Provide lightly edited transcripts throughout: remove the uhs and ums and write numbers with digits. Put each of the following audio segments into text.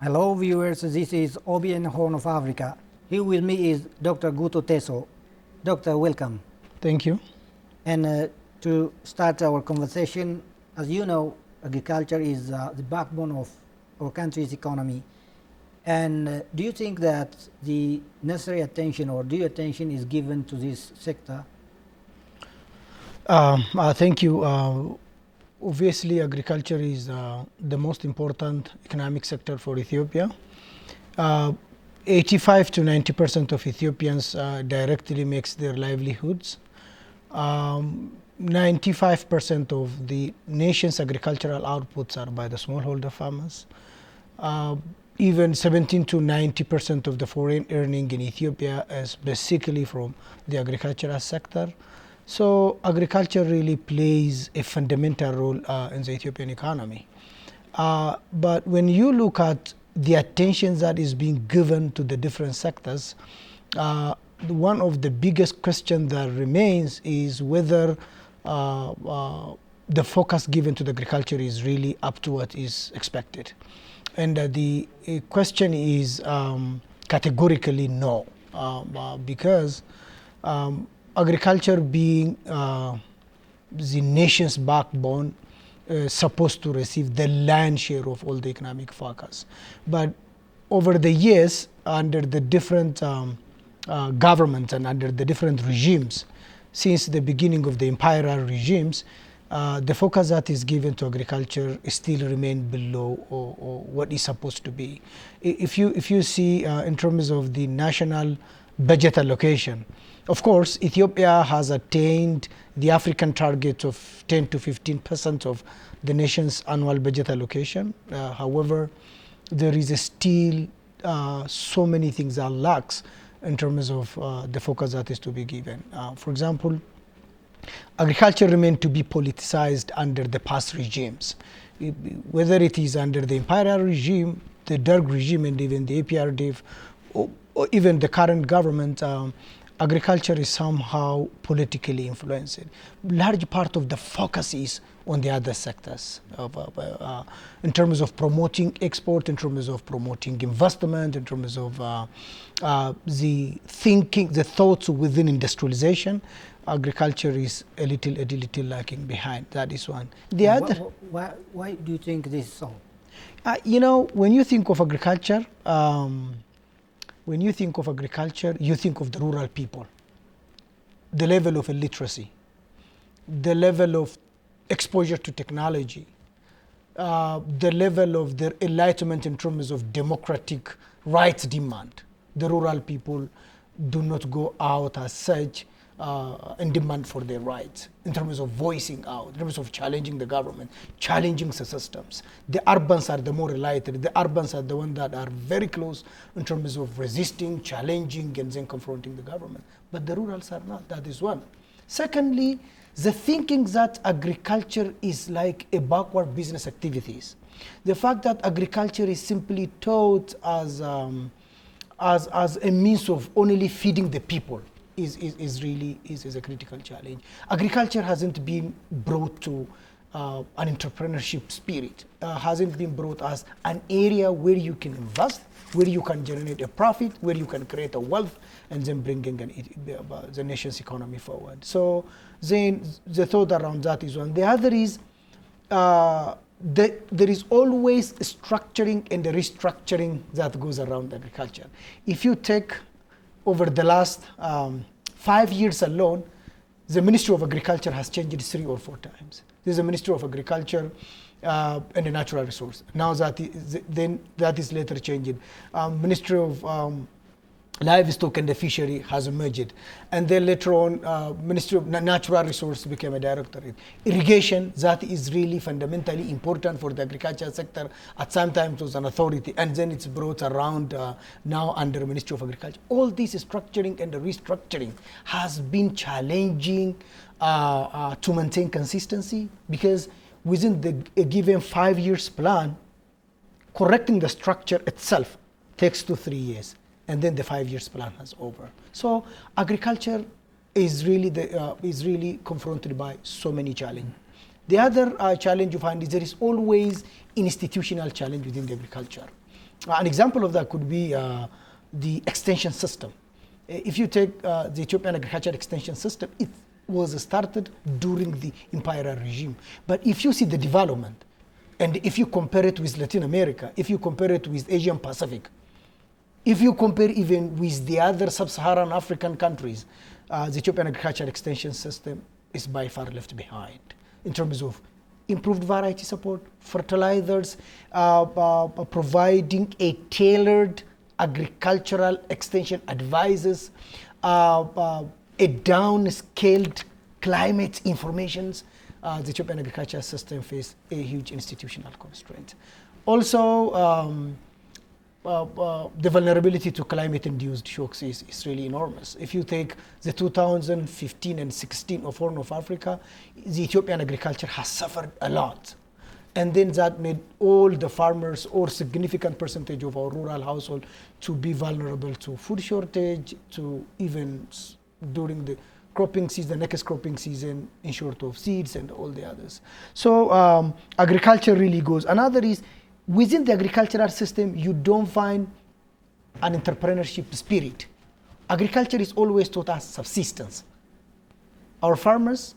Hello viewers, this is OBN Horn of Africa. Here with me is Dr. Gutu Tesso. Doctor, welcome. Thank you. And to start our conversation, as you know, agriculture is the backbone of our country's economy. And do you think that the necessary attention or due attention is given to this sector? Thank you. Obviously, agriculture is the most important economic sector for Ethiopia. 85 to 90% of Ethiopians directly makes their livelihoods. 95% of the nation's agricultural outputs are by the smallholder farmers. Even 17 to 90% of the foreign earning in Ethiopia is basically from the agricultural sector. So agriculture really plays a fundamental role in the Ethiopian economy. But when you look at the attention that is being given to the different sectors, one of the biggest questions that remains is whether the focus given to the agriculture is really up to what is expected. And the question is categorically no, because agriculture being the nation's backbone supposed to receive the lion's share of all the economic focus. But over the years, under the different governments and under the different regimes, since the beginning of the imperial regimes, the focus that is given to agriculture still remain below or what is supposed to be. If you see in terms of the national budget allocation, of course, Ethiopia has attained the African target of 10 to 15% of the nation's annual budget allocation. However, there is still so many things that lacks in terms of the focus that is to be given. For example, agriculture remained to be politicized under the past regimes. Whether it is under the imperial regime, the Derg regime, and even the APRDF, or even the current government, agriculture is somehow politically influenced. Large part of the focus is on the other sectors in terms of promoting export, in terms of promoting investment, in terms of the thinking, the thoughts within industrialization. Agriculture is a little lacking behind. That is one. The other. Why do you think this is so? When you think of agriculture, you think of the rural people, the level of illiteracy, the level of exposure to technology, the level of their enlightenment in terms of democratic rights demand. The rural people do not go out as such and demand for their rights in terms of voicing out, in terms of challenging the government, challenging the systems. The urbans are the more enlightened. The urbans are the ones that are very close in terms of resisting, challenging, and then confronting the government. But the rurals are not. That is one. Secondly, the thinking that agriculture is like a backward business activities. The fact that agriculture is simply taught as a means of only feeding the people is really a critical challenge. Agriculture hasn't been brought to an entrepreneurship spirit, hasn't been brought as an area where you can invest, where you can generate a profit, where you can create a wealth, and then bringing the nation's economy forward. So then the thought around that is one. The other is there is always structuring and the restructuring that goes around agriculture. If you take over the last 5 years alone, the Ministry of Agriculture has changed 3 or 4 times. There's a Ministry of Agriculture and the Natural Resource. Now that is later changed. Ministry of Livestock and the Fishery has emerged. And then later on, Ministry of Natural Resource became a directorate. Irrigation, that is really fundamentally important for the agriculture sector. At some time it was an authority, and then it's brought around now under Ministry of Agriculture. All this structuring and the restructuring has been challenging to maintain consistency, because within a given 5 years plan, correcting the structure itself takes 2 to 3 years. And then the 5 years plan is over. So agriculture is really confronted by so many challenges. The other challenge you find is there is always institutional challenge within the agriculture. An example of that could be the extension system. If you take the Ethiopian agriculture extension system, it was started during the imperial regime. But if you see the development, and if you compare it with Latin America, if you compare it with Asian Pacific, if you compare even with the other sub-Saharan African countries, the Ethiopian agriculture extension system is by far left behind in terms of improved variety support, fertilizers, providing a tailored agricultural extension advices, a downscaled climate informations. The Ethiopian agriculture system faces a huge institutional constraint. Also, the vulnerability to climate-induced shocks is really enormous. If you take the 2015 and 16 of Horn of Africa, the Ethiopian agriculture has suffered a lot. And then that made all the farmers or significant percentage of our rural household to be vulnerable to food shortage, to even during the cropping season, next cropping season, in short of seeds and all the others. So agriculture really goes. Another is, within the agricultural system, you don't find an entrepreneurship spirit. Agriculture is always taught as subsistence. Our farmers'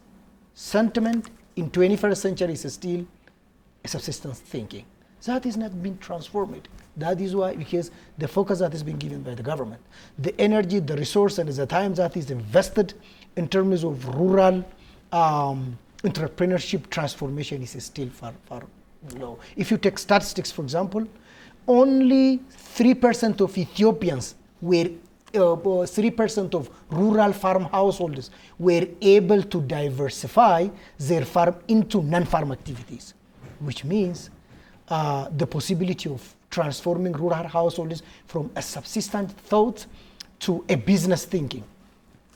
sentiment in 21st century is still a subsistence thinking. That is not being transformed. That is why, because the focus that is being given by the government, the energy, the resource, and the time that is invested in terms of rural entrepreneurship transformation is still far, far low. If you take statistics, for example, only 3% of Ethiopians were 3% of rural farm households were able to diversify their farm into non-farm activities, which means the possibility of transforming rural households from a subsistent thought to a business thinking,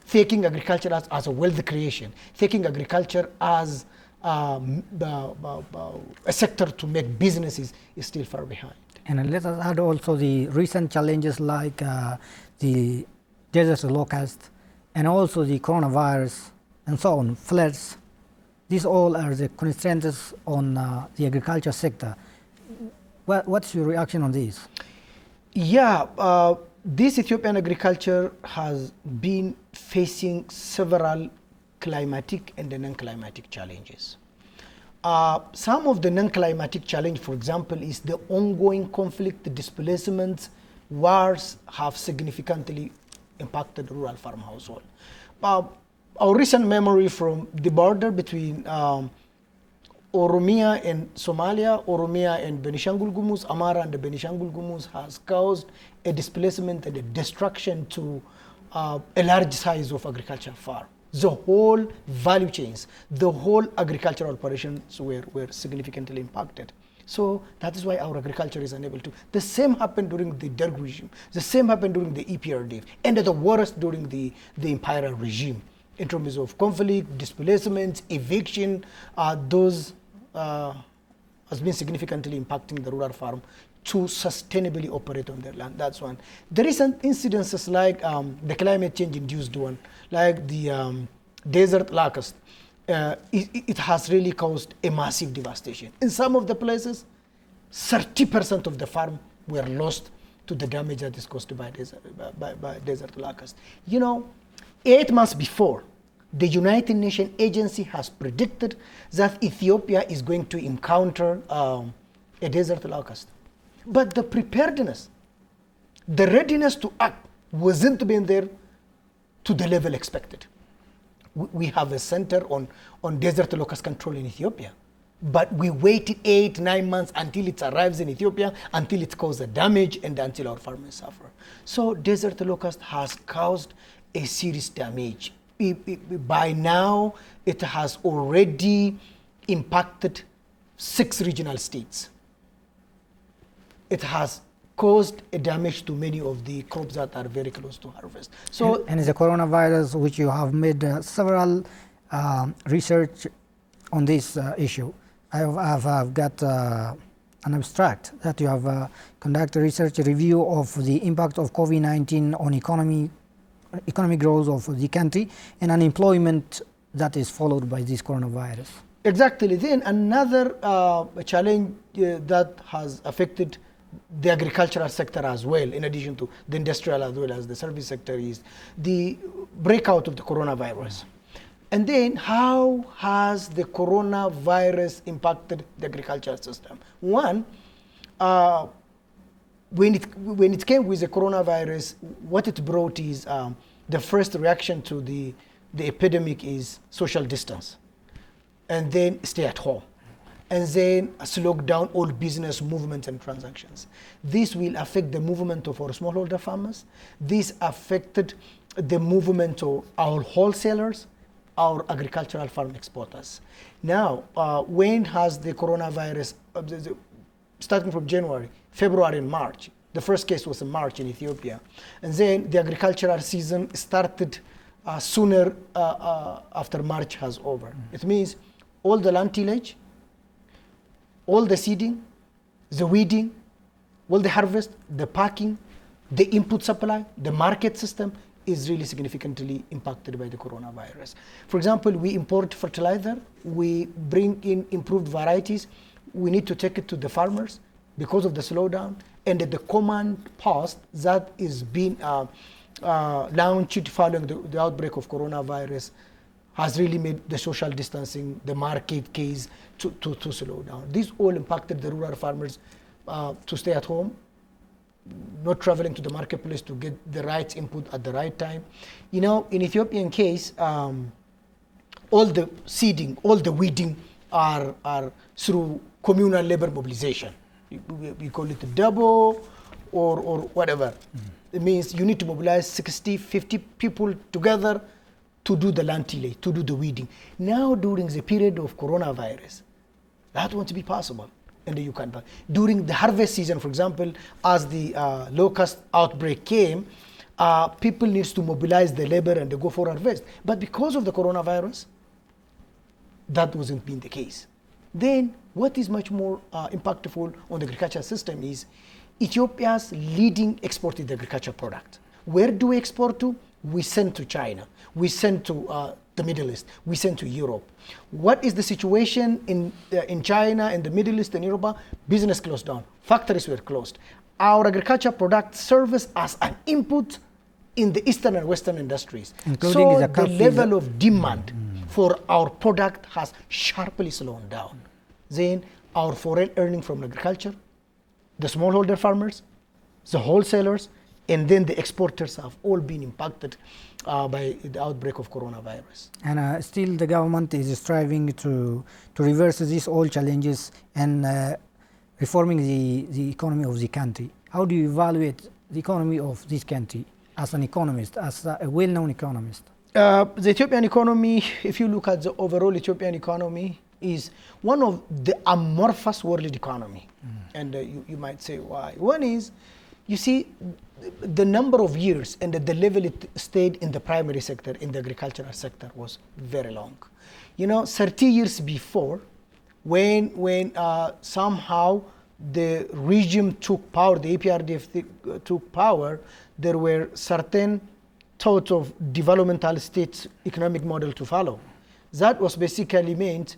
taking agriculture as a wealth creation, taking agriculture as a sector to make businesses is still far behind. And let us add also the recent challenges like the desert locust and also the coronavirus and so on, floods. These all are the constraints on the agriculture sector. What's your reaction on this? Yeah, this Ethiopian agriculture has been facing several climatic and non-climatic challenges. Some of the non-climatic challenge, for example, is the ongoing conflict, the displacements, wars have significantly impacted rural farm household. Our recent memory from the border between Oromia and Somalia, Oromia and Benishangul Gumuz, Amara and the Benishangul Gumuz has caused a displacement and a destruction to a large size of agricultural farm. The whole value chains, the whole agricultural operations were significantly impacted. So that is why our agriculture is unable to. The same happened during the Derg regime. The same happened during the EPRDF, and the worst during the imperial regime. In terms of conflict, displacement, eviction, those has been significantly impacting the rural farm to sustainably operate on their land. That's one. The recent incidences like the climate change induced one, like the desert locust, it has really caused a massive devastation. In some of the places, 30% of the farm were lost to the damage that is caused by desert locust. You know, 8 months before, the United Nations agency has predicted that Ethiopia is going to encounter a desert locust. But the preparedness, the readiness to act wasn't being there to the level expected. We have a center on desert locust control in Ethiopia, but we waited 8-9 months until it arrives in Ethiopia, until it causes damage, and until our farmers suffer. So desert locust has caused a serious damage. By now, it has already impacted 6 regional states. It has caused a damage to many of the crops that are very close to harvest. So, and the coronavirus, which you have made several research on this issue. I have got an abstract that you have conducted research review of the impact of COVID-19 on economic growth of the country and unemployment that is followed by this coronavirus. Exactly. Then another challenge that has affected the agricultural sector as well, in addition to the industrial as well as the service sector, is the breakout of the coronavirus. And then how has the coronavirus impacted the agricultural system? One, when it came with the coronavirus, what it brought is the first reaction to the epidemic is social distance, and then stay at home, and then slow down all business movements and transactions. This will affect the movement of our smallholder farmers. This affected the movement of our wholesalers, our agricultural farm exporters. Now, when has the coronavirus, starting from January, February and March, the first case was in March in Ethiopia, and then the agricultural season started sooner after March has over. It means all the land tillage, all the seeding, the weeding, all the harvest, the packing, the input supply, the market system is really significantly impacted by the coronavirus. For example, we import fertilizer, we bring in improved varieties, we need to take it to the farmers because of the slowdown, and the command post that is being launched following the outbreak of coronavirus has really made the social distancing, the market case to slow down. This all impacted the rural farmers to stay at home, not traveling to the marketplace to get the right input at the right time. You know, in Ethiopian case, all the seeding, all the weeding are through communal labor mobilization. We call it a double or whatever. It means you need to mobilize 60, 50 people together to do the land tillage, to do the weeding. Now, during the period of coronavirus, that won't be possible. And you can. During the harvest season, for example, as the locust outbreak came, people needs to mobilize the labor and they go for harvest. But because of the coronavirus, that wasn't being the case. Then, what is much more impactful on the agricultural system is Ethiopia's leading exported agricultural product. Where do we export to? We send to China. We send to the Middle East. We send to Europe. What is the situation in China, in the Middle East, and Europe? Business closed down. Factories were closed. Our agricultural product serves as an input in the Eastern and Western industries. Including so the level of demand for our product has sharply slowed down. Then our foreign earning from agriculture, the smallholder farmers, the wholesalers, and then the exporters have all been impacted by the outbreak of coronavirus. And still the government is striving to reverse these all challenges and reforming the economy of the country. How do you evaluate the economy of this country as an economist, as a well-known economist? The Ethiopian economy, if you look at the overall Ethiopian economy, is one of the amorphous world economy. And you might say why. One is, you see, the number of years and the level it stayed in the primary sector, in the agricultural sector, was very long. You know, 30 years before, when somehow the regime took power, the APRDF took power, there were certain thoughts of developmental states economic model to follow. That was basically meant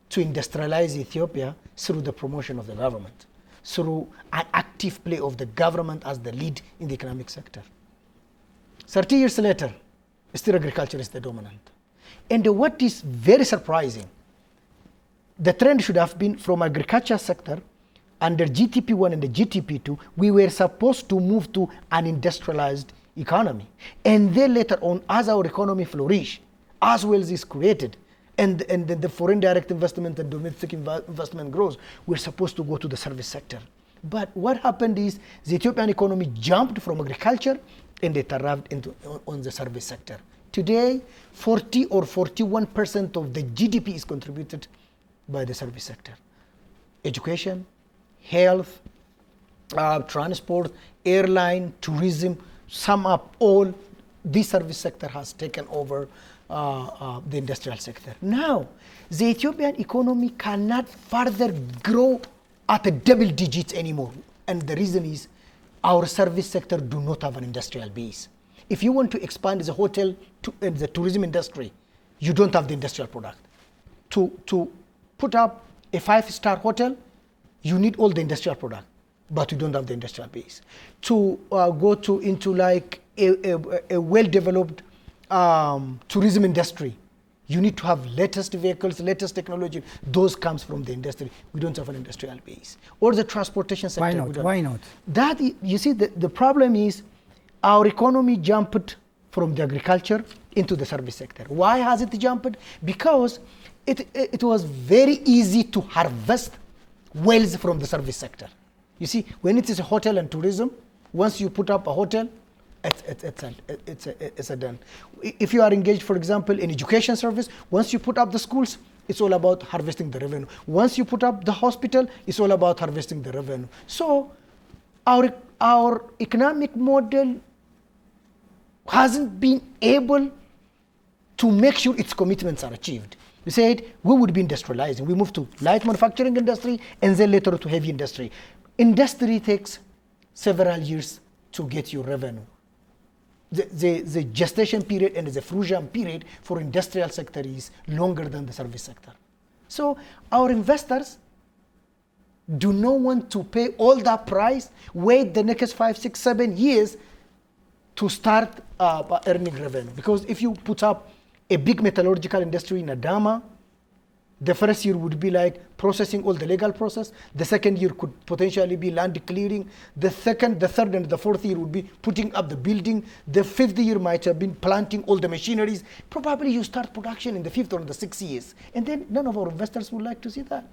to industrialize Ethiopia through the promotion of the government, through an active play of the government as the lead in the economic sector. 30 years later, still agriculture is the dominant. And what is very surprising, the trend should have been from agriculture sector, under GTP1 and the GTP2, we were supposed to move to an industrialized economy. And then later on, as our economy flourished, as wealth is created, and then the foreign direct investment and domestic investment grows, we're supposed to go to the service sector. But what happened is the Ethiopian economy jumped from agriculture and it arrived on the service sector. Today, 40 or 41% of the GDP is contributed by the service sector. Education, health, transport, airline, tourism, sum up all, this service sector has taken over the industrial sector. Now, the Ethiopian economy cannot further grow at a double digits anymore. And the reason is our service sector do not have an industrial base. If you want to expand the hotel and the tourism industry, you don't have the industrial product. To put up a 5-star hotel, you need all the industrial product. but we don't have the industrial base. To go to into like a well-developed tourism industry, you need to have latest vehicles, latest technology. Those comes from the industry. We don't have an industrial base. Or the transportation sector. Why not? Why not? That, you see, the problem is our economy jumped from the agriculture into the service sector. Why has it jumped? Because it was very easy to harvest wealth from the service sector. You see, when it is a hotel and tourism, once you put up a hotel, it's a done. If you are engaged, for example, in education service, once you put up the schools, it's all about harvesting the revenue. Once you put up the hospital, it's all about harvesting the revenue. So our economic model hasn't been able to make sure its commitments are achieved. We said we would be industrializing. We moved to light manufacturing industry and then later to heavy industry. Industry takes several years to get your revenue. The gestation period and the fruition period for industrial sector is longer than the service sector. So our investors do not want to pay all that price, wait the next 5, 6, 7 years to start earning revenue. Because if you put up a big metallurgical industry in Adama, the first year would be like processing all the legal process. The second year could potentially be land clearing. The second, the third, and the fourth year would be putting up the building. The fifth year might have been planting all the machineries. Probably you start production in the fifth or the sixth years. And then none of our investors would like to see that.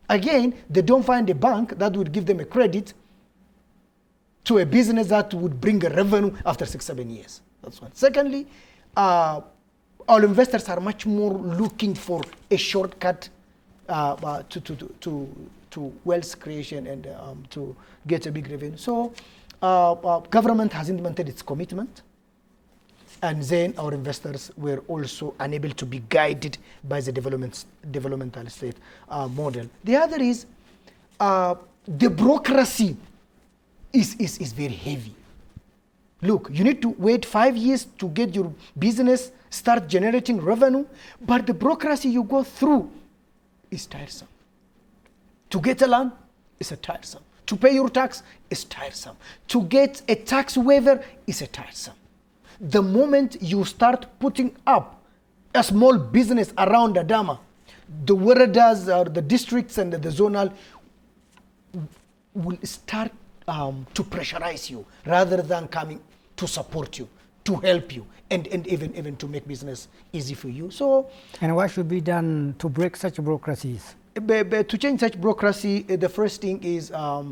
Again, they don't find a bank that would give them a credit to a business that would bring a revenue after 6, 7 years. That's one. Secondly, all investors are much more looking for a shortcut to wealth creation and to get a big revenue. So government has implemented its commitment, and then our investors were also unable to be guided by the developmental state model. The other is the bureaucracy is very heavy. Look, you need to wait 5 years to get your business start generating revenue, but the bureaucracy you go through is tiresome. To get a land is tiresome. To pay your tax is tiresome. To get a tax waiver is tiresome. The moment you start putting up a small business around Adama, the waradas or the districts and the zonal will start to pressurize you rather than coming to support you, to help you, and even to make business easy for you. So, and what should be done to break such bureaucracies? To change such bureaucracy, the first thing is a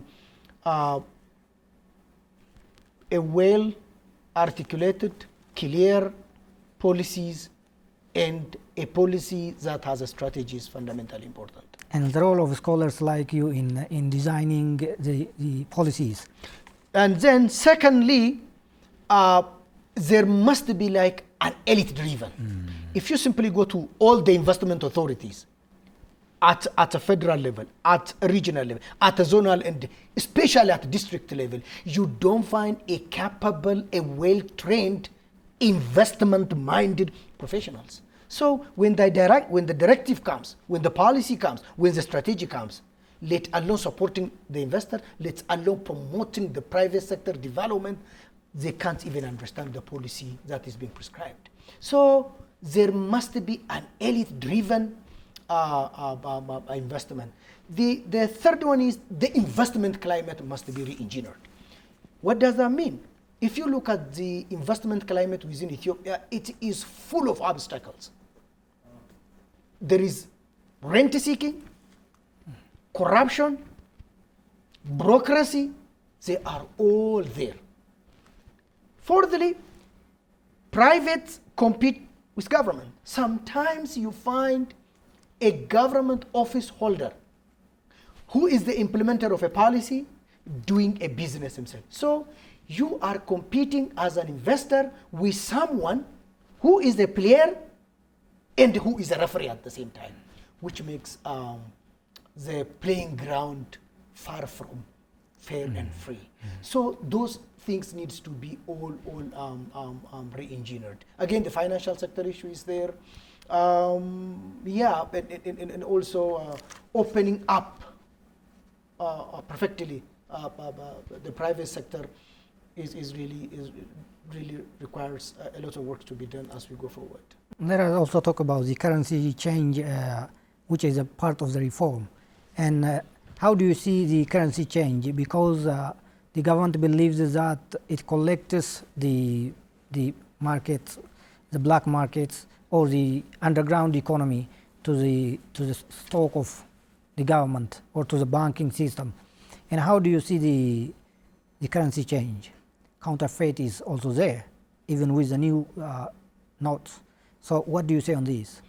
well-articulated, clear policies, and a policy that has a strategy is fundamentally important. And the role of scholars like you in designing the policies. And then secondly, there must be like an elite driven. If you simply go to all the investment authorities at a federal level, at a regional level, at a zonal, and especially at a district level, you don't find a capable, a well-trained, investment-minded professionals. So when the directive comes, when the policy comes, when the strategy comes, let alone supporting the investor, let alone promoting the private sector development, they can't even understand the policy that is being prescribed. So there must be an elite-driven investment. The third one is the investment climate must be re-engineered. What does that mean? If you look at the investment climate within Ethiopia, it is full of obstacles. There is rent seeking, corruption, bureaucracy, they are all there. Fourthly, private compete with government. Sometimes you find a government office holder who is the implementer of a policy doing a business himself. So you are competing as an investor with someone who is a player and who is a referee at the same time, which makes the playing ground far from fair and free. So those things needs to be all re-engineered. Again, the financial sector issue is there. And also opening up perfectly the private sector is really requires a lot of work to be done as we go forward. Let us also talk about the currency change, which is a part of the reform. And how do you see the currency change? Because the government believes that it collects the markets, the black markets, or the underground economy to the stock of the government or to the banking system. And how do you see the currency change? Counterfeit is also there, even with the new notes. So what do you say on this?